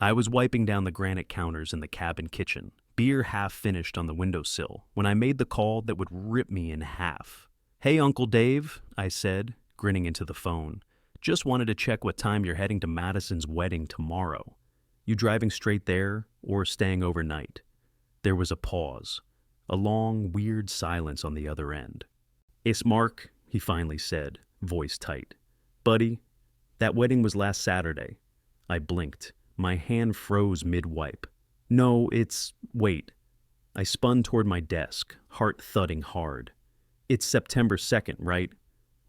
I was wiping down the granite counters in the cabin kitchen, beer half finished on the windowsill, when I made the call that would rip me in half. "Hey, Uncle Dave," I said, grinning into the phone. "Just wanted to check what time you're heading to Madison's wedding tomorrow. You driving straight there or staying overnight?" There was a pause, a long, weird silence on the other end. "It's Mark," he finally said, voice tight. "Buddy, that wedding was last Saturday." I blinked. My hand froze mid-wipe. "No, wait." I spun toward my desk, heart thudding hard. "It's September 2nd, right?"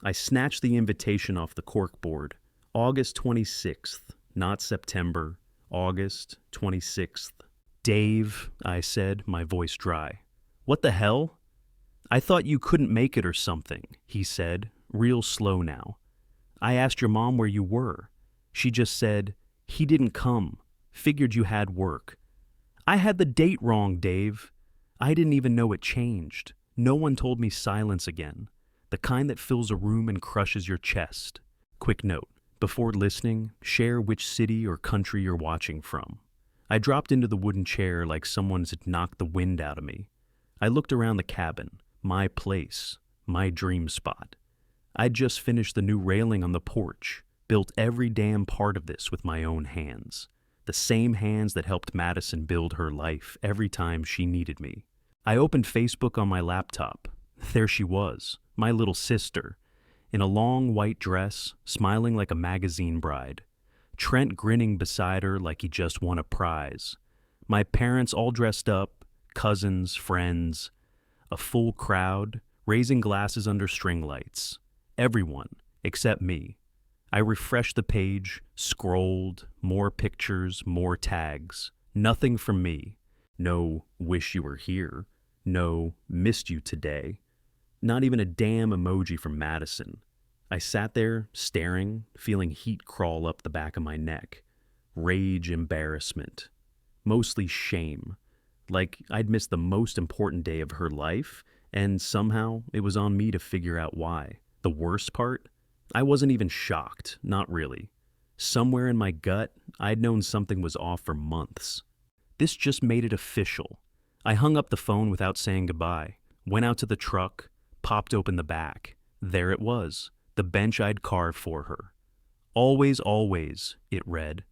I snatched the invitation off the corkboard. August 26th, not September. August 26th. "Dave," I said, my voice dry. "What the hell?" "I thought you couldn't make it or something," he said, real slow now. "I asked your mom where you were. She just said, 'He didn't come. Figured you had work.'" "I had the date wrong, Dave. I didn't even know it changed. No one told me silence again. The kind that fills a room and crushes your chest." Quick note, before listening, share which city or country you're watching from. I dropped into the wooden chair like someone's had knocked the wind out of me. I looked around the cabin, my place, my dream spot. I'd just finished the new railing on the porch, built every damn part of this with my own hands. The same hands that helped Madison build her life every time she needed me. I opened Facebook on my laptop. There she was, my little sister, in a long white dress, smiling like a magazine bride. Trent grinning beside her like he just won a prize. My parents all dressed up, cousins, friends. A full crowd, raising glasses under string lights. Everyone, except me. I refreshed the page, scrolled, more pictures, more tags. Nothing from me. No, "wish you were here." No, "missed you today." Not even a damn emoji from Madison. I sat there, staring, feeling heat crawl up the back of my neck. Rage, embarrassment. Mostly shame. Like I'd missed the most important day of her life, and somehow it was on me to figure out why. The worst part? I wasn't even shocked, not really. Somewhere in my gut, I'd known something was off for months. This just made it official. I hung up the phone without saying goodbye, went out to the truck, popped open the back. There it was, the bench I'd carved for her. "Always, always," it read.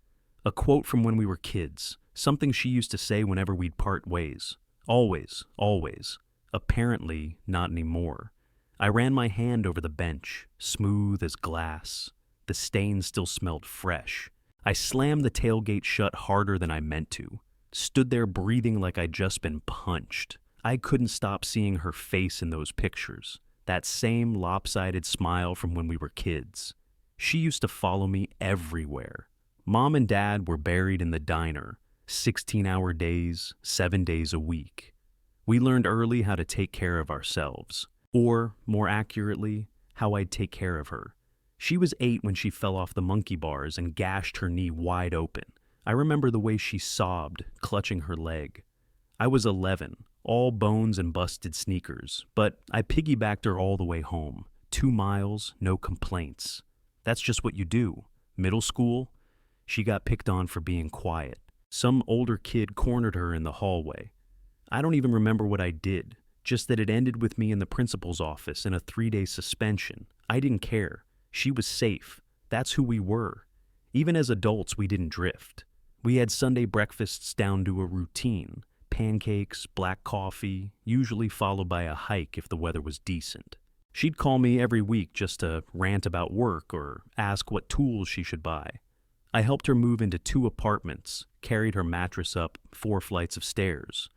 A quote from when we were kids, something she used to say whenever we'd part ways. Always, always. Apparently, not anymore. I ran my hand over the bench, smooth as glass. The stain still smelled fresh. I slammed the tailgate shut harder than I meant to. Stood there breathing like I'd just been punched. I couldn't stop seeing her face in those pictures. That same lopsided smile from when we were kids. She used to follow me everywhere. Mom and Dad were buried in the diner, 16-hour days, 7 days a week. We learned early how to take care of ourselves. Or, more accurately, how I'd take care of her. She was 8 when she fell off the monkey bars and gashed her knee wide open. I remember the way she sobbed, clutching her leg. I was 11, all bones and busted sneakers, but I piggybacked her all the way home. 2 miles, no complaints. That's just what you do. Middle school, she got picked on for being quiet. Some older kid cornered her in the hallway. I don't even remember what I did, just that it ended with me in the principal's office in a 3-day suspension. I didn't care. She was safe. That's who we were. Even as adults, we didn't drift. We had Sunday breakfasts down to a routine. Pancakes, black coffee, usually followed by a hike if the weather was decent. She'd call me every week just to rant about work or ask what tools she should buy. I helped her move into 2 apartments, carried her mattress up 4 flights of stairs,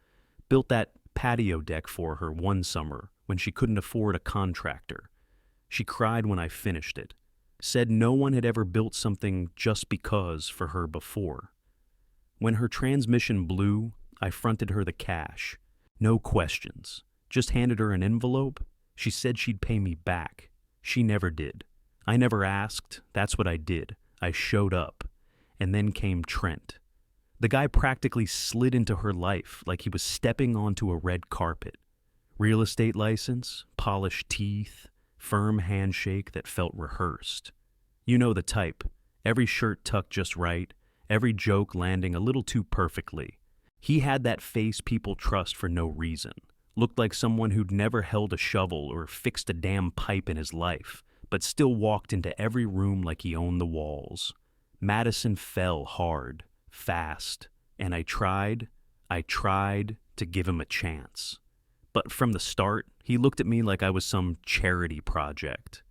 built that patio deck for her one summer when she couldn't afford a contractor. She cried when I finished it, said no one had ever built something just because for her before. When her transmission blew, I fronted her the cash. No questions. Just handed her an envelope. She said she'd pay me back. She never did. I never asked. That's what I did. I showed up. And then came Trent. The guy practically slid into her life like he was stepping onto a red carpet. Real estate license, polished teeth, firm handshake that felt rehearsed. You know the type. Every shirt tucked just right, every joke landing a little too perfectly. He had that face people trust for no reason. Looked like someone who'd never held a shovel or fixed a damn pipe in his life, but still walked into every room like he owned the walls. Madison fell hard, fast, and I tried to give him a chance. But from the start, he looked at me like I was some charity project.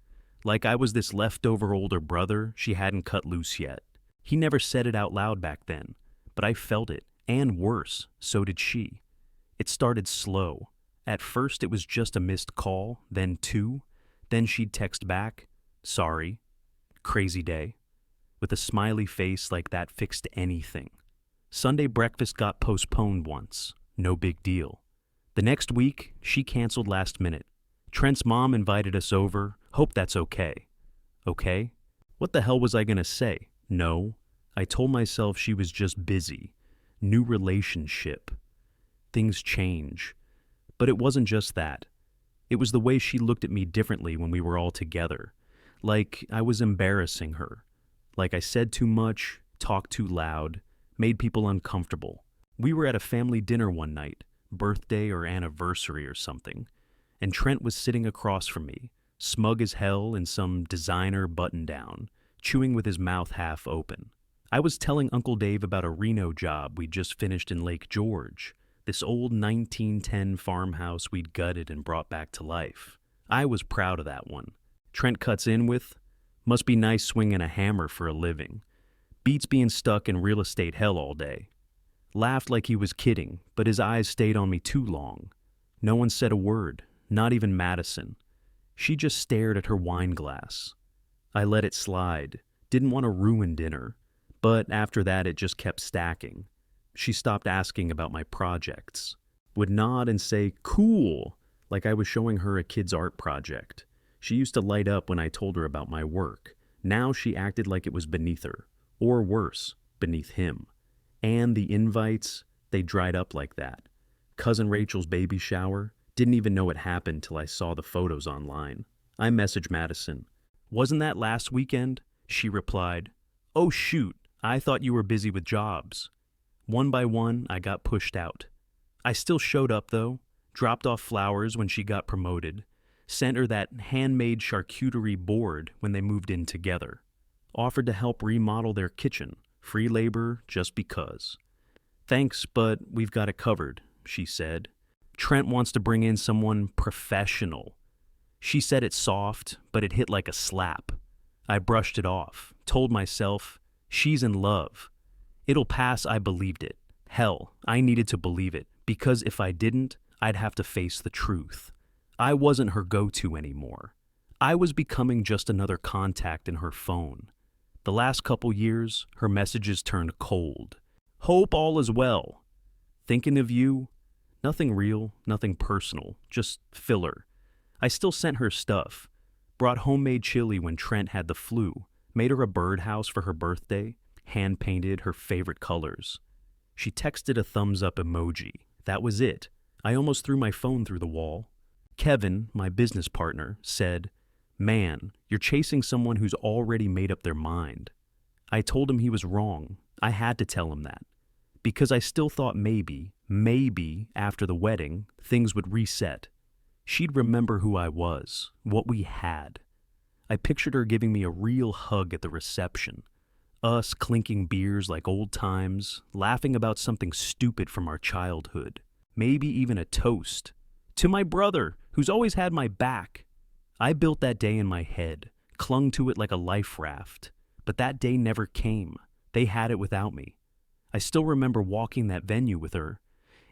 Like I was this leftover older brother she hadn't cut loose yet. He never said it out loud back then, but I felt it, and worse, so did she. It started slow. At first it was just a missed call, then two, then she'd text back, "Sorry, crazy day," with a smiley face like that fixed anything. Sunday breakfast got postponed once, no big deal. The next week, she canceled last minute. Trent's mom invited us over, hope that's okay. Okay? What the hell was I gonna say? No. I told myself she was just busy. New relationship. Things change. But it wasn't just that. It was the way she looked at me differently when we were all together. Like I was embarrassing her. Like I said too much, talked too loud, made people uncomfortable. We were at a family dinner one night, birthday or anniversary or something, and Trent was sitting across from me, smug as hell in some designer button-down, chewing with his mouth half open. I was telling Uncle Dave about a Reno job we'd just finished in Lake George, this old 1910 farmhouse we'd gutted and brought back to life. I was proud of that one. Trent cuts in with, "Must be nice swinging a hammer for a living. Beats being stuck in real estate hell all day." Laughed like he was kidding, but his eyes stayed on me too long. No one said a word, not even Madison. She just stared at her wine glass. I let it slide, didn't want to ruin dinner, but after that it just kept stacking. She stopped asking about my projects. Would nod and say, "Cool," like I was showing her a kid's art project. She used to light up when I told her about my work. Now she acted like it was beneath her, or worse, beneath him. And the invites, they dried up like that. Cousin Rachel's baby shower, didn't even know it happened till I saw the photos online. I messaged Madison. "Wasn't that last weekend?" She replied, "Oh shoot, I thought you were busy with jobs." One by one, I got pushed out. I still showed up though, dropped off flowers when she got promoted, sent her that handmade charcuterie board when they moved in together, offered to help remodel their kitchen, free labor just because. "Thanks, but we've got it covered," she said. "Trent wants to bring in someone professional." She said it soft, but it hit like a slap. I brushed it off, told myself, she's in love. It'll pass, I believed it. Hell, I needed to believe it, because if I didn't, I'd have to face the truth. I wasn't her go-to anymore. I was becoming just another contact in her phone. The last couple years, her messages turned cold. "Hope all is well. Thinking of you." Nothing real, nothing personal, just filler. I still sent her stuff. Brought homemade chili when Trent had the flu. Made her a birdhouse for her birthday. Hand-painted her favorite colors. She texted a thumbs-up emoji. That was it. I almost threw my phone through the wall. Kevin, my business partner, said, "Man, you're chasing someone who's already made up their mind." I told him he was wrong. I had to tell him that. Because I still thought maybe after the wedding, things would reset. She'd remember who I was, what we had. I pictured her giving me a real hug at the reception. Us clinking beers like old times, laughing about something stupid from our childhood. Maybe even a toast. "To my brother, who's always had my back." I built that day in my head, clung to it like a life raft. But that day never came. They had it without me. I still remember walking that venue with her.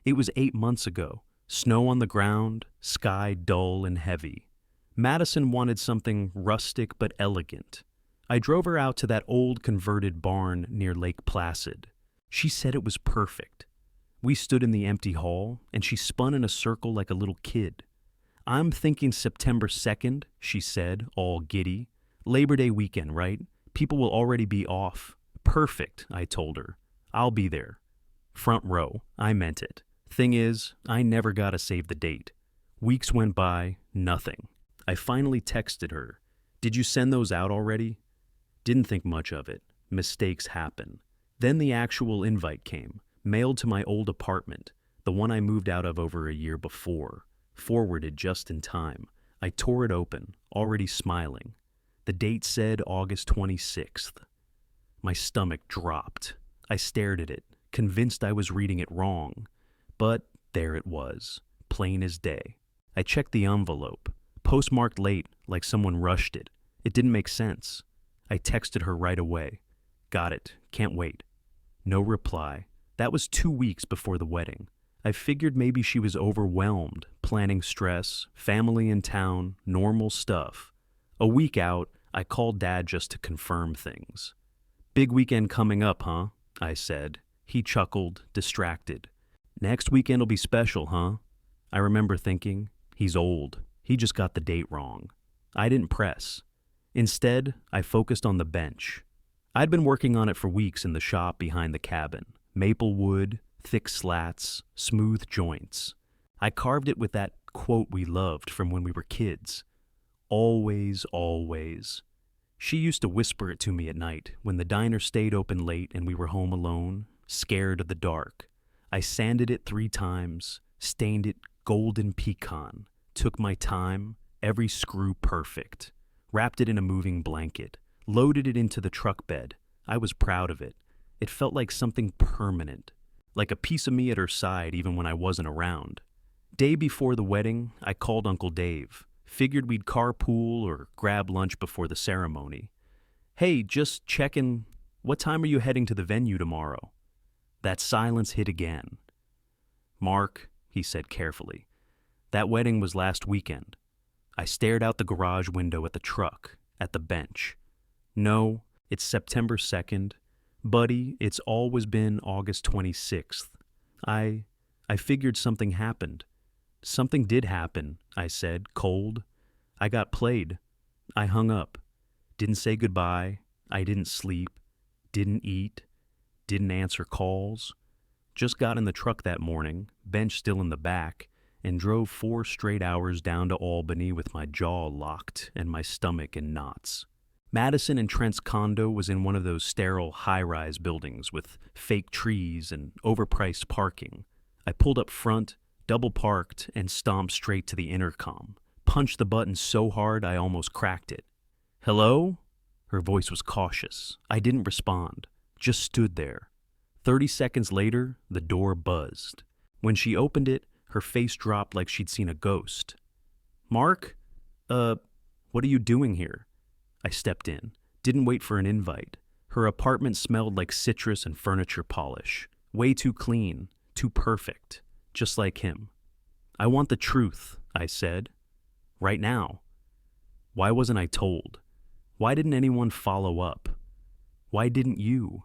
It was 8 months ago. Snow on the ground, sky dull and heavy. Madison wanted something rustic but elegant. I drove her out to that old converted barn near Lake Placid. She said it was perfect. We stood in the empty hall, and she spun in a circle like a little kid. "I'm thinking September 2nd, she said, all giddy. "Labor Day weekend, right? People will already be off." "Perfect," I told her. "I'll be there." Front row. I meant it. Thing is, I never got to save the date. Weeks went by, nothing. I finally texted her. "Did you send those out already?" Didn't think much of it. Mistakes happen. Then the actual invite came, mailed to my old apartment, the one I moved out of over a year before, forwarded just in time. I tore it open, already smiling. The date said August 26th. My stomach dropped. I stared at it, convinced I was reading it wrong. But there it was, plain as day. I checked the envelope, postmarked late like someone rushed it. It didn't make sense. I texted her right away. Got it, can't wait. No reply. That was 2 weeks before the wedding. I figured maybe she was overwhelmed, planning stress, family in town, normal stuff. A week out, I called Dad just to confirm things. Big weekend coming up, huh? I said. He chuckled, distracted. Next weekend'll be special, huh? I remember thinking, he's old. He just got the date wrong. I didn't press. Instead, I focused on the bench. I'd been working on it for weeks in the shop behind the cabin. Maple wood, thick slats, smooth joints. I carved it with that quote we loved from when we were kids. Always, always. She used to whisper it to me at night when the diner stayed open late and we were home alone, scared of the dark. I sanded it 3 times, stained it golden pecan, took my time, every screw perfect, wrapped it in a moving blanket, loaded it into the truck bed. I was proud of it. It felt like something permanent, like a piece of me at her side even when I wasn't around. Day before the wedding, I called Uncle Dave. Figured we'd carpool or grab lunch before the ceremony. Hey, just checking, what time are you heading to the venue tomorrow? That silence hit again. Mark, he said carefully, that wedding was last weekend. I stared out the garage window at the truck, at the bench. No, it's September 2nd. Buddy, it's always been August 26th. I figured something happened. Something did happen, I said, cold. I got played. I hung up. Didn't say goodbye. I didn't sleep. Didn't eat. Didn't answer calls. Just got in the truck that morning, bench still in the back, and drove 4 straight hours down to Albany with my jaw locked and my stomach in knots. Madison and Trent's condo was in one of those sterile high-rise buildings with fake trees and overpriced parking. I pulled up front, double-parked, and stomped straight to the intercom. Punched the button so hard I almost cracked it. Hello? Her voice was cautious. I didn't respond, just stood there. 30 seconds later, the door buzzed. When she opened it, her face dropped like she'd seen a ghost. Mark? What are you doing here? I stepped in. Didn't wait for an invite. Her apartment smelled like citrus and furniture polish. Way too clean, too perfect. Just like him. I want the truth, I said. Right now. Why wasn't I told? Why didn't anyone follow up? Why didn't you?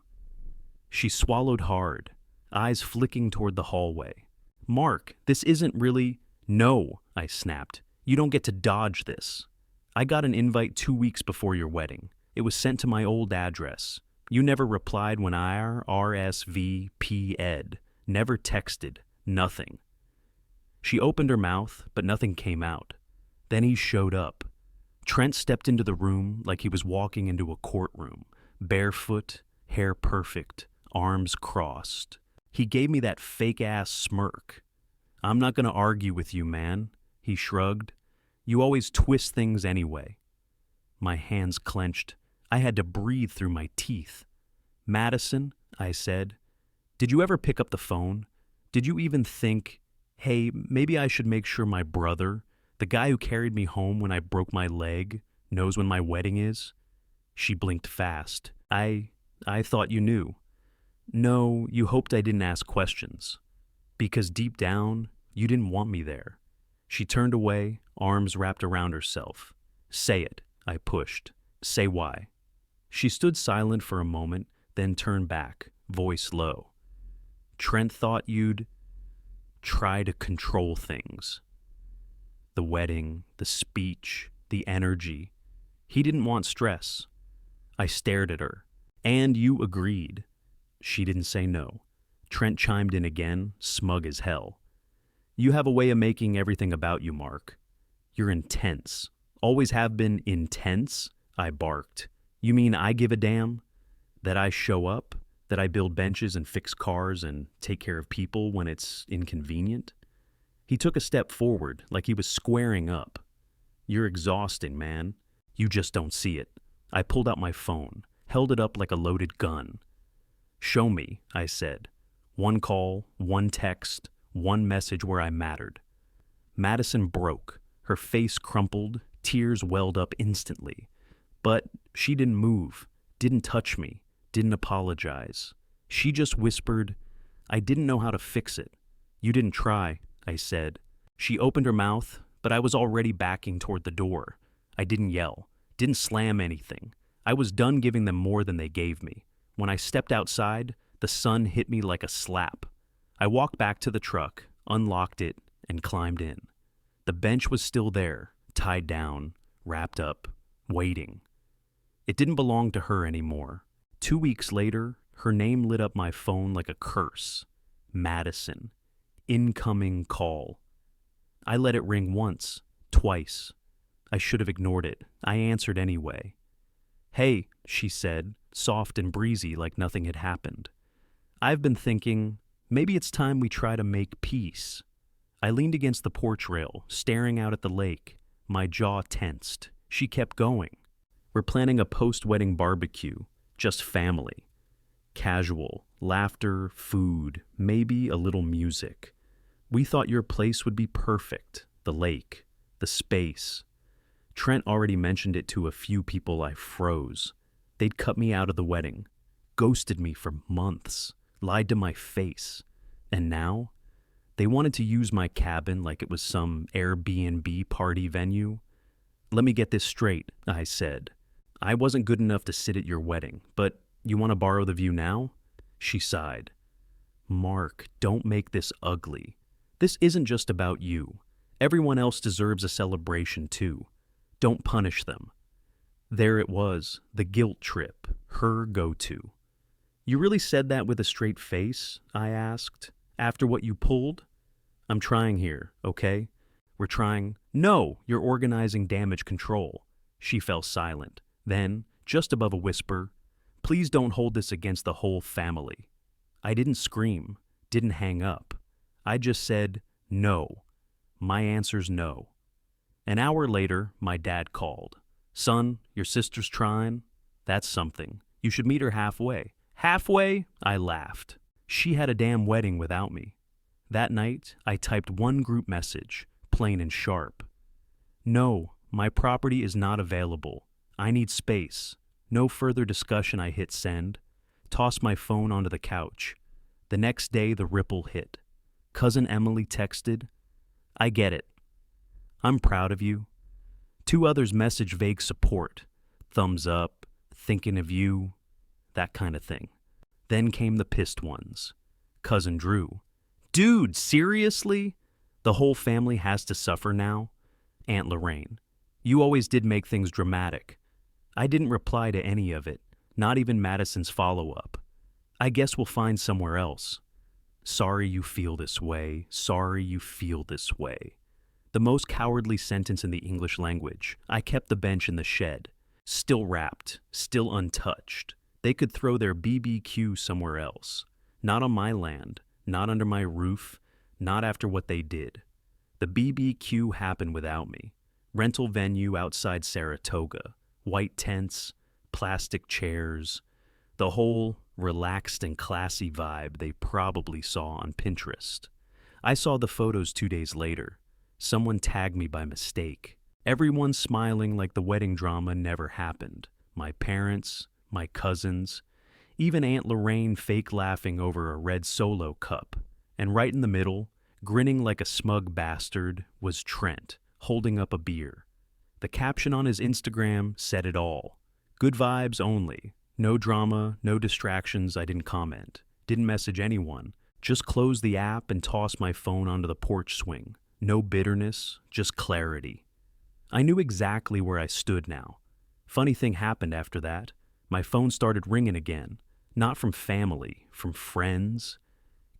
She swallowed hard, eyes flicking toward the hallway. Mark, this isn't really... No, I snapped. You don't get to dodge this. I got an invite 2 weeks before your wedding. It was sent to my old address. You never replied when I RSVP'd. Never texted. Nothing. She opened her mouth, but nothing came out. Then he showed up. Trent stepped into the room like he was walking into a courtroom, barefoot, hair perfect, arms crossed. He gave me that fake-ass smirk. I'm not going to argue with you, man, he shrugged. You always twist things anyway. My hands clenched. I had to breathe through my teeth. Madison, I said, did you ever pick up the phone? Did you even think, hey, maybe I should make sure my brother, the guy who carried me home when I broke my leg, knows when my wedding is? She blinked fast. I thought you knew. No, you hoped I didn't ask questions. Because deep down, you didn't want me there. She turned away, arms wrapped around herself. Say it, I pushed. Say why. She stood silent for a moment, then turned back, voice low. Trent thought you'd try to control things. The wedding, the speech, the energy. He didn't want stress. I stared at her. And you agreed. She didn't say no. Trent chimed in again, smug as hell. You have a way of making everything about you, Mark. You're intense. Always have been intense? I barked. You mean I give a damn? That I show up? That I build benches and fix cars and take care of people when it's inconvenient? He took a step forward, like he was squaring up. You're exhausting, man. You just don't see it. I pulled out my phone, held it up like a loaded gun. Show me, I said. One call, one text, one message where I mattered. Madison broke. Her face crumpled, tears welled up instantly. But she didn't move, didn't touch me, didn't apologize. She just whispered, I didn't know how to fix it. You didn't try, I said. She opened her mouth, but I was already backing toward the door. I didn't yell, didn't slam anything. I was done giving them more than they gave me. When I stepped outside, the sun hit me like a slap. I walked back to the truck, unlocked it, and climbed in. The bench was still there, tied down, wrapped up, waiting. It didn't belong to her anymore. 2 weeks later, her name lit up my phone like a curse. Madison. Incoming call. I let it ring once, twice. I should have ignored it. I answered anyway. Hey, she said, soft and breezy like nothing had happened. I've been thinking, maybe it's time we try to make peace. I leaned against the porch rail, staring out at the lake. My jaw tensed. She kept going. We're planning a post-wedding barbecue, just family. Casual, laughter, food, maybe a little music. We thought your place would be perfect, the lake, the space. Trent already mentioned it to a few people. I froze. They'd cut me out of the wedding, ghosted me for months, lied to my face. And now, they wanted to use my cabin like it was some Airbnb party venue. Let me get this straight, I said. I wasn't good enough to sit at your wedding, but you want to borrow the view now? She sighed. Mark, don't make this ugly. This isn't just about you. Everyone else deserves a celebration too. Don't punish them. There it was, the guilt trip, her go-to. You really said that with a straight face? I asked. After what you pulled? I'm trying here, okay? We're trying. No, you're organizing damage control. She fell silent. Then, just above a whisper, please don't hold this against the whole family. I didn't scream, didn't hang up. I just said, no. My answer's no. An hour later, my dad called. Son, your sister's trying. That's something. You should meet her halfway. Halfway? I laughed. She had a damn wedding without me. That night, I typed one group message, plain and sharp. No, my property is not available. I need space. No further discussion. I hit send. Tossed my phone onto the couch. The next day, the ripple hit. Cousin Emily texted, I get it. I'm proud of you. 2 others messaged vague support. Thumbs up, thinking of you, that kind of thing. Then came the pissed ones. Cousin Drew. Dude, seriously? The whole family has to suffer now? Aunt Lorraine. You always did make things dramatic. I didn't reply to any of it, not even Madison's follow-up. I guess we'll find somewhere else. Sorry you feel this way. Sorry you feel this way. The most cowardly sentence in the English language. I kept the bench in the shed. Still wrapped, still untouched. They could throw their BBQ somewhere else. Not on my land, not under my roof, not after what they did. The BBQ happened without me. Rental venue outside Saratoga. White tents, plastic chairs. The whole relaxed and classy vibe they probably saw on Pinterest. I saw the photos 2 days later. Someone tagged me by mistake. Everyone smiling like the wedding drama never happened. My parents, my cousins, even Aunt Lorraine fake laughing over a red Solo cup. And right in the middle, grinning like a smug bastard, was Trent, holding up a beer. The caption on his Instagram said it all. Good vibes only. No drama, no distractions. I didn't comment. Didn't message anyone. Just closed the app and tossed my phone onto the porch swing. No bitterness, just clarity. I knew exactly where I stood now. Funny thing happened after that. My phone started ringing again. Not from family, from friends.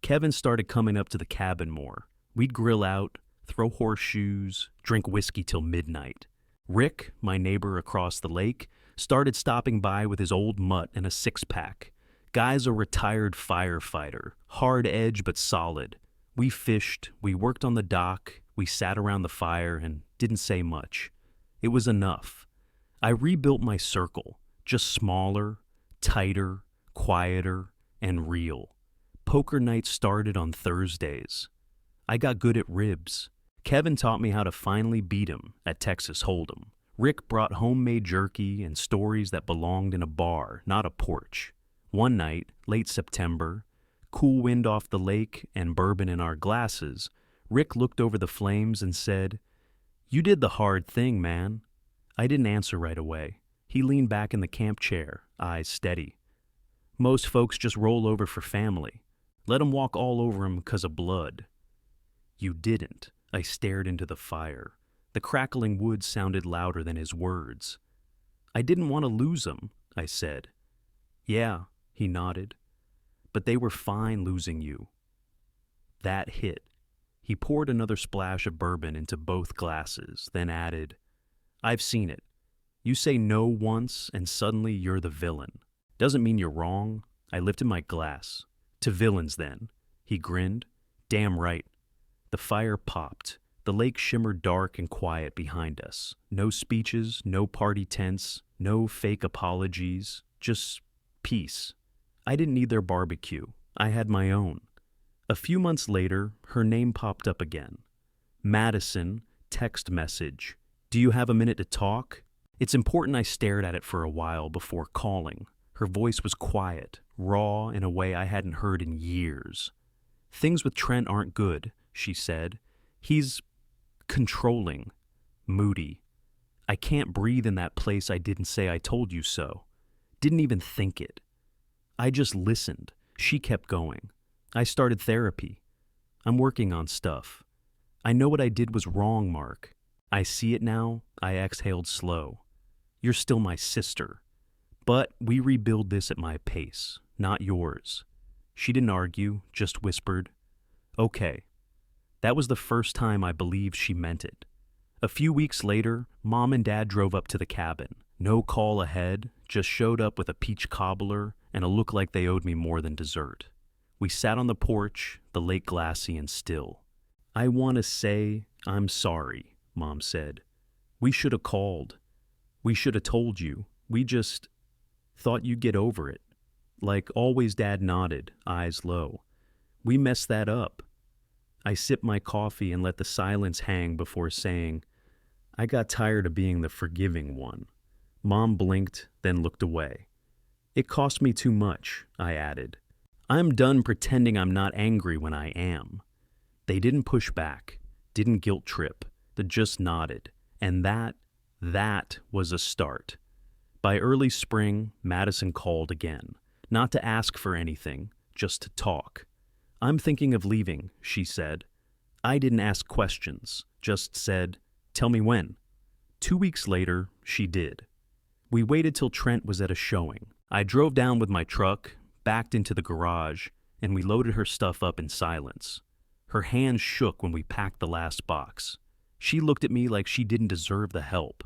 Kevin started coming up to the cabin more. We'd grill out, throw horseshoes, drink whiskey till midnight. Rick, my neighbor across the lake, started stopping by with his old mutt and a 6-pack. Guy's a retired firefighter, hard edge but solid. We fished, we worked on the dock, we sat around the fire and didn't say much. It was enough. I rebuilt my circle, just smaller, tighter, quieter, and real. Poker night started on Thursdays. I got good at ribs. Kevin taught me how to finally beat him at Texas Hold'em. Rick brought homemade jerky and stories that belonged in a bar, not a porch. One night, late September, cool wind off the lake and bourbon in our glasses, Rick looked over the flames and said, "You did the hard thing, man." I didn't answer right away. He leaned back in the camp chair, eyes steady. "Most folks just roll over for family. Let 'em walk all over 'em 'cause of blood." "You didn't." I stared into the fire. The crackling wood sounded louder than his words. "I didn't want to lose 'em," I said. "Yeah," he nodded. "But they were fine losing you." That hit. He poured another splash of bourbon into both glasses, then added, "I've seen it. You say no once and suddenly you're the villain. Doesn't mean you're wrong." I lifted my glass. "To villains, then." He grinned. "Damn right." The fire popped. The lake shimmered dark and quiet behind us. No speeches, no party tents, no fake apologies, just peace. I didn't need their barbecue. I had my own. A few months later, her name popped up again. Madison, text message. "Do you have a minute to talk?" It's important I stared at it for a while before calling. Her voice was quiet, raw in a way I hadn't heard in years. "Things with Trent aren't good," she said. "He's controlling, moody. I can't breathe in that place I didn't say I told you so. Didn't even think it. I just listened." She kept going. "I started therapy. I'm working on stuff. I know what I did was wrong, Mark. I see it now." I exhaled slow. "You're still my sister. But we rebuild this at my pace, not yours." She didn't argue, just whispered, "Okay." That was the first time I believed she meant it. A few weeks later, Mom and Dad drove up to the cabin. No call ahead, just showed up with a peach cobbler and a look like they owed me more than dessert. We sat on the porch, the lake glassy and still. "I want to say I'm sorry," Mom said. "We should have called. We should have told you. We just thought you'd get over it." Like always, Dad nodded, eyes low. "We messed that up." I sipped my coffee and let the silence hang before saying, "I got tired of being the forgiving one." Mom blinked, then looked away. "It cost me too much," I added. "I'm done pretending I'm not angry when I am." They didn't push back, didn't guilt trip, they just nodded. And that was a start. By early spring, Madison called again. Not to ask for anything, just to talk. "I'm thinking of leaving," she said. I didn't ask questions, just said, "Tell me when." 2 weeks later, she did. We waited till Trent was at a showing. I drove down with my truck, backed into the garage, and we loaded her stuff up in silence. Her hands shook when we packed the last box. She looked at me like she didn't deserve the help.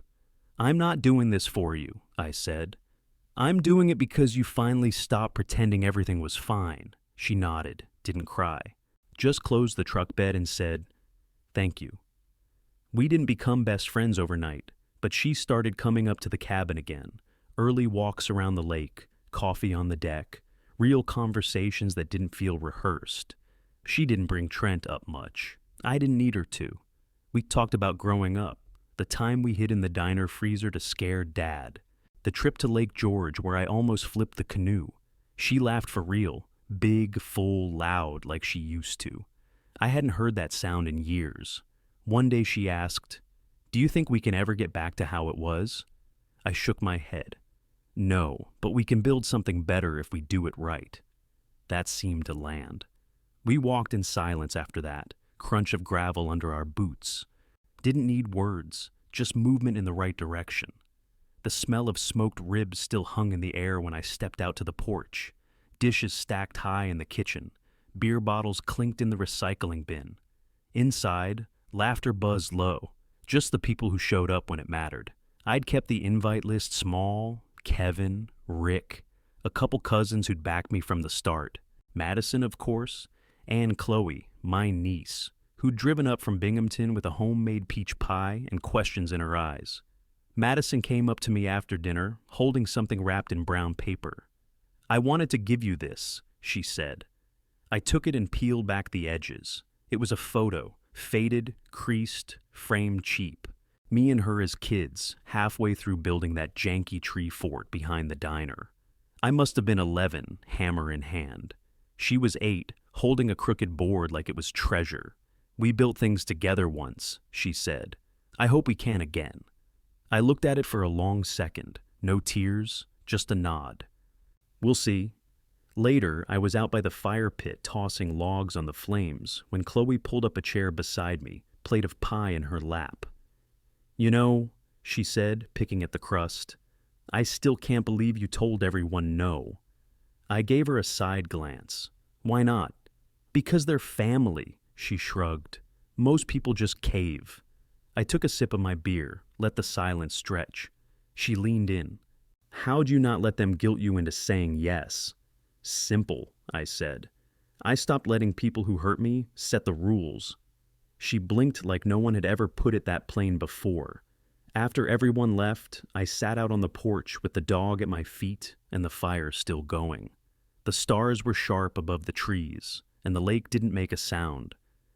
"I'm not doing this for you," I said. "I'm doing it because you finally stopped pretending everything was fine." She nodded, didn't cry. Just closed the truck bed and said, "Thank you." We didn't become best friends overnight, but she started coming up to the cabin again. Early walks around the lake, coffee on the deck, real conversations that didn't feel rehearsed. She didn't bring Trent up much. I didn't need her to. We talked about growing up, the time we hid in the diner freezer to scare Dad, the trip to Lake George where I almost flipped the canoe. She laughed for real, big, full, loud like she used to. I hadn't heard that sound in years. One day she asked, "Do you think we can ever get back to how it was?" I shook my head. "No, but we can build something better if we do it right." That seemed to land. We walked in silence after that, crunch of gravel under our boots. Didn't need words, just movement in the right direction. The smell of smoked ribs still hung in the air when I stepped out to the porch. Dishes stacked high in the kitchen. Beer bottles clinked in the recycling bin. Inside, laughter buzzed low. Just the people who showed up when it mattered. I'd kept the invite list small. Kevin, Rick. A couple cousins who'd backed me from the start. Madison, of course, and Chloe, my niece, who'd driven up from Binghamton with a homemade peach pie and questions in her eyes. Madison came up to me after dinner, holding something wrapped in brown paper. "I wanted to give you this," she said. I took it and peeled back the edges. It was a photo, faded, creased, framed cheap. Me and her as kids, halfway through building that janky tree fort behind the diner. I must have been 11, hammer in hand. She was 8, holding a crooked board like it was treasure. "We built things together once," she said. "I hope we can again." I looked at it for a long second. No tears, just a nod. "We'll see." Later, I was out by the fire pit tossing logs on the flames when Chloe pulled up a chair beside me, plate of pie in her lap. "You know," she said, picking at the crust, "I still can't believe you told everyone no." I gave her a side glance. "Why not?" "Because they're family," she shrugged. "Most people just cave." I took a sip of my beer, let the silence stretch. She leaned in. "How'd you not let them guilt you into saying yes?" "Simple," I said. "I stopped letting people who hurt me set the rules." She blinked like no one had ever put it that plain before. After everyone left, I sat out on the porch with the dog at my feet and the fire still going. The stars were sharp above the trees, and the lake didn't make a sound.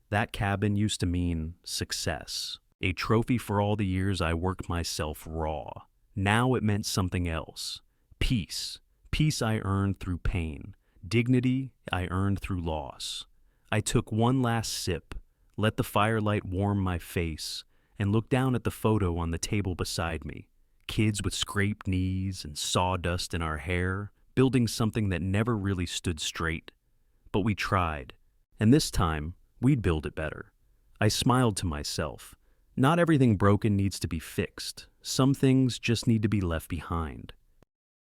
That cabin used to mean success, a trophy for all the years I worked myself raw. Now it meant something else. Peace. Peace I earned through pain. Dignity I earned through loss. I took one last sip, let the firelight warm my face, and looked down at the photo on the table beside me. Kids with scraped knees and sawdust in our hair, building something that never really stood straight. But we tried, and this time, we'd build it better. I smiled to myself. Not everything broken needs to be fixed. Some things just need to be left behind.